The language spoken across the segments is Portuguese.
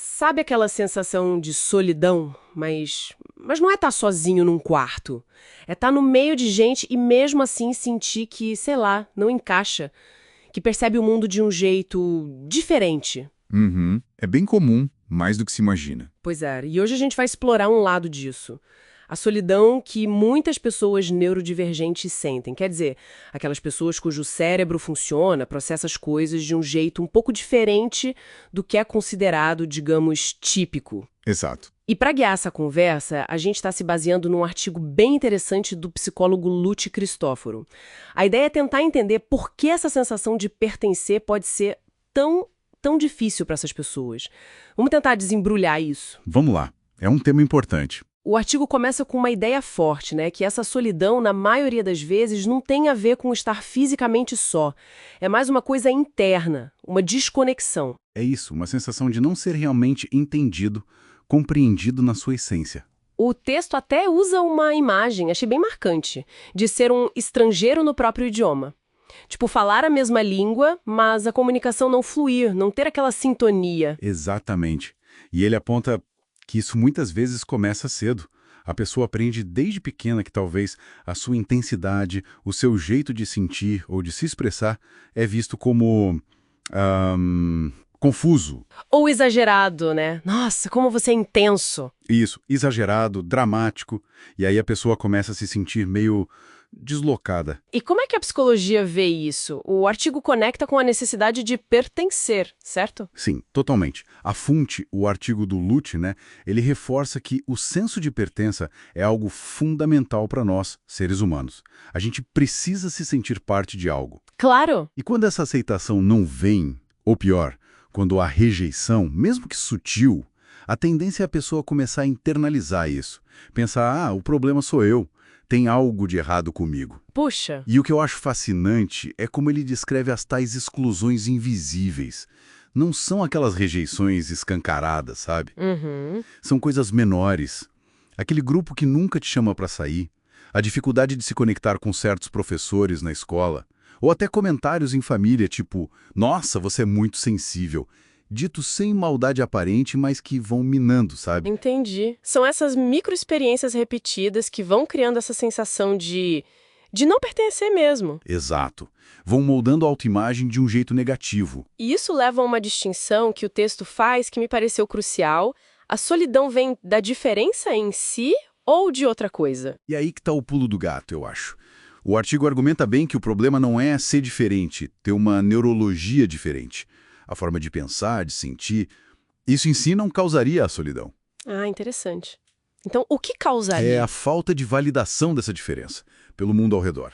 Sabe aquela sensação de solidão, mas não é estar sozinho num quarto. É estar no meio de gente e mesmo assim sentir que, sei lá, não encaixa, que percebe o mundo de um jeito diferente. Uhum. É bem comum, mais do que se imagina. Pois é, e hoje a gente vai explorar um lado disso. A solidão que muitas pessoas neurodivergentes sentem. Quer dizer, aquelas pessoas cujo cérebro funciona, processa as coisas de um jeito um pouco diferente do que é considerado, digamos, típico. Exato. E para guiar essa conversa, a gente está se baseando num artigo bem interessante do psicólogo Lute Cristóforo. A ideia é tentar entender por que essa sensação de pertencer pode ser tão difícil para essas pessoas. Vamos tentar desembrulhar isso. Vamos lá. É um tema importante. O artigo começa com uma ideia forte, né? Que essa solidão, na maioria das vezes, não tem a ver com estar fisicamente só. É mais uma coisa interna, uma desconexão. É isso, uma sensação de não ser realmente entendido, compreendido na sua essência. O texto até usa uma imagem, achei bem marcante, de ser um estrangeiro no próprio idioma. Tipo, falar a mesma língua, mas a comunicação não fluir, não ter aquela sintonia. Exatamente. E ele aponta que isso muitas vezes começa cedo. A pessoa aprende desde pequena que talvez a sua intensidade, o seu jeito de sentir ou de se expressar é visto como confuso. Ou exagerado, né? Nossa, como você é intenso. Isso, exagerado, dramático. E aí a pessoa começa a se sentir meio deslocada. E como é que a psicologia vê isso? O artigo conecta com a necessidade de pertencer, certo? Sim, totalmente. A fonte, o artigo do Lute, né, ele reforça que o senso de pertença é algo fundamental para nós, seres humanos. A gente precisa se sentir parte de algo. Claro! E quando essa aceitação não vem, ou pior, quando há rejeição, mesmo que sutil, a tendência é a pessoa começar a internalizar isso. Pensar, o problema sou eu, tem algo de errado comigo. Puxa! E o que eu acho fascinante é como ele descreve as tais exclusões invisíveis. Não são aquelas rejeições escancaradas, sabe? Uhum. São coisas menores. Aquele grupo que nunca te chama para sair, a dificuldade de se conectar com certos professores na escola, ou até comentários em família, tipo, nossa, você é muito sensível, dito sem maldade aparente, mas que vão minando, sabe? Entendi. São essas microexperiências repetidas que vão criando essa sensação de não pertencer mesmo. Exato. Vão moldando a autoimagem de um jeito negativo. E isso leva a uma distinção que o texto faz que me pareceu crucial. A solidão vem da diferença em si ou de outra coisa? E aí que tá o pulo do gato, eu acho. O artigo argumenta bem que o problema não é ser diferente, ter uma neurologia diferente. A forma de pensar, de sentir, isso em si não causaria a solidão. Ah, interessante. Então, o que É causaria? a falta de validação dessa diferença pelo mundo ao redor.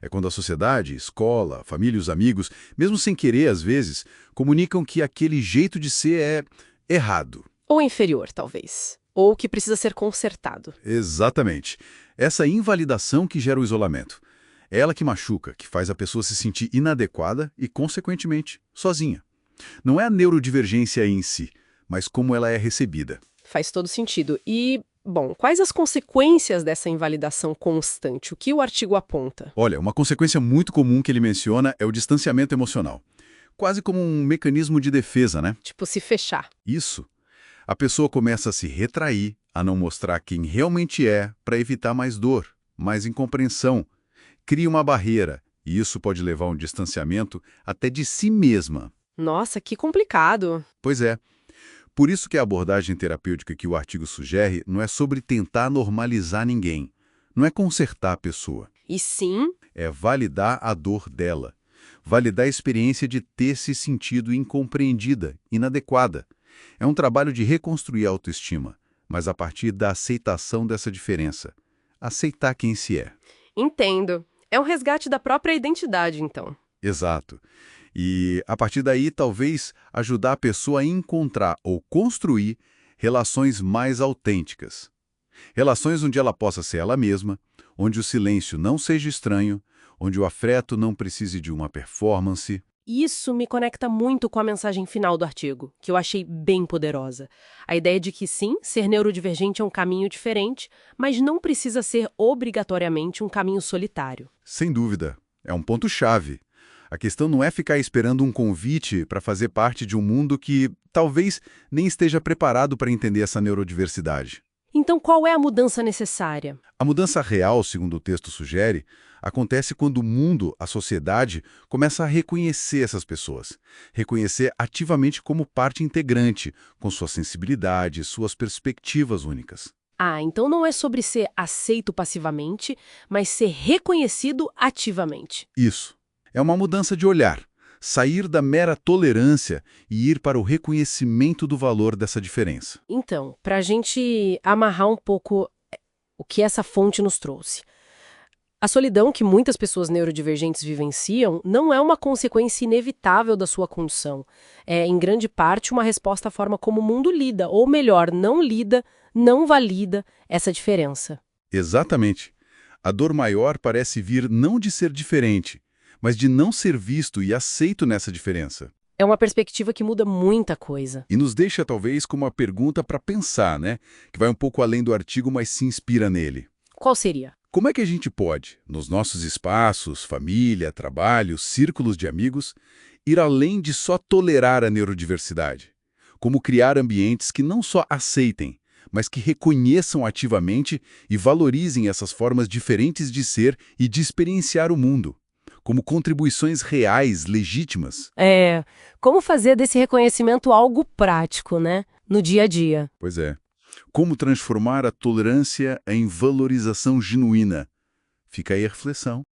É quando a sociedade, escola, família e os amigos, mesmo sem querer às vezes, comunicam que aquele jeito de ser é errado. Ou inferior, talvez. Ou que precisa ser consertado. Exatamente. Essa invalidação que gera o isolamento. É ela que machuca, que faz a pessoa se sentir inadequada e, consequentemente, sozinha. Não é a neurodivergência em si, mas como ela é recebida. Faz todo sentido. E, bom, quais as consequências dessa invalidação constante? O que o artigo aponta? Olha, uma consequência muito comum que ele menciona é o distanciamento emocional. Quase como um mecanismo de defesa, né? Tipo, se fechar. Isso. A pessoa começa a se retrair, a não mostrar quem realmente é, para evitar mais dor, mais incompreensão. Cria uma barreira, e isso pode levar a um distanciamento até de si mesma. Nossa, que complicado. Pois é. Por isso que a abordagem terapêutica que o artigo sugere não é sobre tentar normalizar ninguém. Não é consertar a pessoa. E sim, É validar a dor dela. Validar a experiência de ter se sentido incompreendida, inadequada. É um trabalho de reconstruir a autoestima, mas a partir da aceitação dessa diferença. Aceitar quem se é. entendo. É um resgate da própria identidade, então. Exato. E, a partir daí, talvez ajudar a pessoa a encontrar ou construir relações mais autênticas. Relações onde ela possa ser ela mesma, onde o silêncio não seja estranho, onde o afeto não precise de uma performance. Isso me conecta muito com a mensagem final do artigo, que eu achei bem poderosa. A ideia de que sim, ser neurodivergente é um caminho diferente, mas não precisa ser obrigatoriamente um caminho solitário. Sem dúvida, é um ponto-chave. A questão não é ficar esperando um convite para fazer parte de um mundo que talvez nem esteja preparado para entender essa neurodiversidade. Então, qual é a mudança necessária? A mudança real, segundo o texto sugere, acontece quando o mundo, a sociedade, começa a reconhecer essas pessoas. Reconhecer ativamente como parte integrante, com sua sensibilidade, suas perspectivas únicas. Ah, então não é sobre ser aceito passivamente, mas ser reconhecido ativamente. Isso. É uma mudança de olhar. Sair da mera tolerância e ir para o reconhecimento do valor dessa diferença. Então, para a gente amarrar um pouco o que essa fonte nos trouxe. A solidão que muitas pessoas neurodivergentes vivenciam não é uma consequência inevitável da sua condição. É, em grande parte, uma resposta à forma como o mundo lida, ou melhor, não lida, não valida essa diferença. Exatamente. A dor maior parece vir não de ser diferente, mas de não ser visto e aceito nessa diferença. É uma perspectiva que muda muita coisa. E nos deixa, talvez, com uma pergunta para pensar, né? Que vai um pouco além do artigo, mas se inspira nele. Qual seria? Como é que a gente pode, nos nossos espaços, família, trabalho, círculos de amigos, ir além de só tolerar a neurodiversidade? Como criar ambientes que não só aceitem, mas que reconheçam ativamente e valorizem essas formas diferentes de ser e de experienciar o mundo, como contribuições reais, legítimas? Como fazer desse reconhecimento algo prático, né? No dia a dia. Pois é. Como transformar a tolerância em valorização genuína? Fica aí a reflexão.